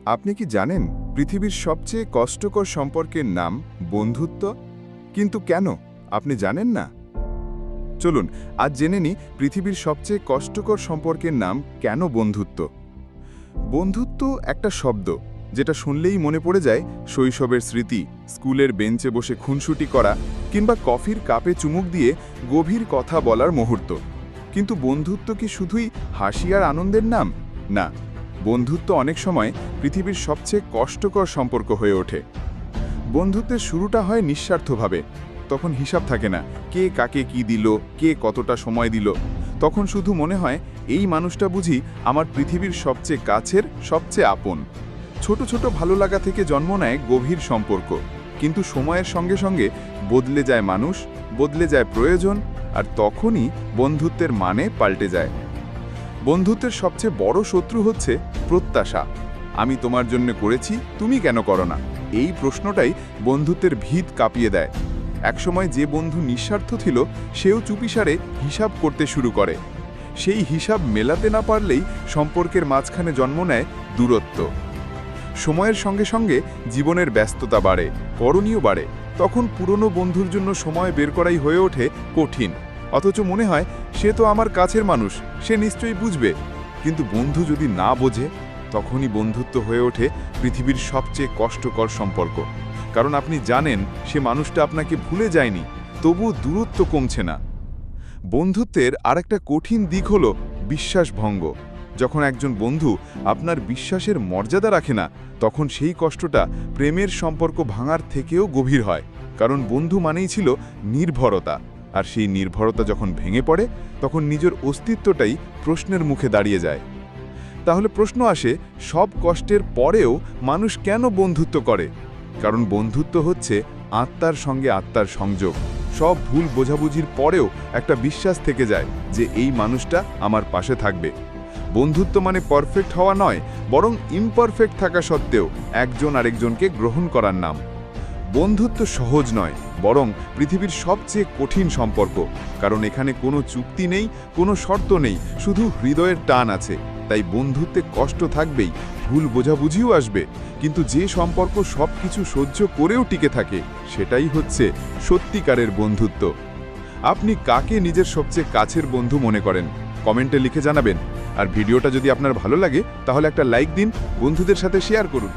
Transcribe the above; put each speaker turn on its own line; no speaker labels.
আপনি কি জানেন পৃথিবীর সবচেয়ে কষ্টকর সম্পর্কের নাম বন্ধুত্ব? কিন্তু কেন আপনি জানেন না? চলুন আজ জেনে নিই পৃথিবীর সবচেয়ে কষ্টকর সম্পর্কের নাম কেন বন্ধুত্ব। বন্ধুত্ব একটা শব্দ যেটা শুনলেই মনে পড়ে যায় শৈশবের স্মৃতি, স্কুলের বেঞ্চে বসে খুনসুটি করা কিংবা কফির কাপে চুমুক দিয়ে গভীর কথা বলার মুহূর্ত। কিন্তু বন্ধুত্ব কি শুধুই হাসি আর আনন্দের নাম? না, বন্ধুত্ব অনেক সময় পৃথিবীর সবচেয়ে কষ্টকর সম্পর্ক হয়ে ওঠে। বন্ধুত্বের শুরুটা হয় নিঃস্বার্থভাবে। তখন হিসাব থাকে না কে কাকে কি দিল, কে কতটা সময় দিল। তখন শুধু মনে হয় এই মানুষটা বুঝি আমার পৃথিবীর সবচেয়ে কাছের, সবচেয়ে আপন। ছোট ছোট ভালো লাগা থেকে জন্ম নেয় গভীর সম্পর্ক। কিন্তু সময়ের সঙ্গে সঙ্গে বদলে যায় মানুষ, বদলে যায় প্রয়োজন, আর তখনই বন্ধুত্বের মানে পাল্টে যায়। বন্ধুত্বের সবচেয়ে বড় শত্রু হচ্ছে প্রত্যাশা। আমি তোমার জন্য করেছি, তুমি কেন করো না? এই প্রশ্নটাই বন্ধুত্বের ভিত কাঁপিয়ে দেয়। একসময় যে বন্ধু নিঃস্বার্থ ছিল সেও চুপিসারে হিসাব করতে শুরু করে। সেই হিসাব মেলাতে না পারলেই সম্পর্কের মাঝখানে জন্ম নেয় দূরত্ব। সময়ের সঙ্গে সঙ্গে জীবনের ব্যস্ততা বাড়ে, করণীয় বাড়ে। তখন পুরনো বন্ধুর জন্য সময় বের করাই হয়ে ওঠে কঠিন। অথচ মনে হয় সে তো আমার কাছের মানুষ, সে নিশ্চয়ই বুঝবে। কিন্তু বন্ধু যদি না বোঝে, তখনই বন্ধুত্ব হয়ে ওঠে পৃথিবীর সবচেয়ে কষ্টকর সম্পর্ক। কারণ আপনি জানেন সে মানুষটা আপনাকে ভুলে যায়নি, তবুও দূরত্ব কমছে না। বন্ধুত্বের আরেকটা কঠিন দিক হলো বিশ্বাসভঙ্গ। যখন একজন বন্ধু আপনার বিশ্বাসের মর্যাদা রাখে না, তখন সেই কষ্টটা প্রেমের সম্পর্ক ভাঙার থেকেও গভীর হয়। কারণ বন্ধু মানেই ছিল নির্ভরতা, আর সেই নির্ভরতা যখন ভেঙে পড়ে, তখন নিজের অস্তিত্বটাই প্রশ্নের মুখে দাঁড়িয়ে যায়। তাহলে প্রশ্ন আসে, সব কষ্টের পরেও মানুষ কেন বন্ধুত্ব করে? কারণ বন্ধুত্ব হচ্ছে আত্মার সঙ্গে আত্মার সংযোগ। সব ভুল বোঝাবুঝির পরেও একটা বিশ্বাস থেকে যায় যে এই মানুষটা আমার পাশে থাকবে। বন্ধুত্ব মানে পারফেক্ট হওয়া নয়, বরং ইমপারফেক্ট থাকা সত্ত্বেও একজন আরেকজনকে গ্রহণ করার নাম। বন্ধুত্ব সহজ নয়, বরং পৃথিবীর সবচেয়ে কঠিন সম্পর্ক। কারণ এখানে কোনো চুক্তি নেই, কোনো শর্ত নেই, শুধু হৃদয়ের টান আছে। তাই বন্ধুত্বে কষ্ট থাকবেই, ভুল বোঝাবুঝিও আসবে, কিন্তু যে সম্পর্ক সব কিছু সহ্য করেও টিকে থাকে, সেটাই হচ্ছে সত্যিকারের বন্ধুত্ব। আপনি কাকে নিজের সবচেয়ে কাছের বন্ধু মনে করেন? কমেন্টে লিখে জানাবেন। আর ভিডিওটা যদি আপনার ভালো লাগে তাহলে একটা লাইক দিন, বন্ধুদের সাথে শেয়ার করুন।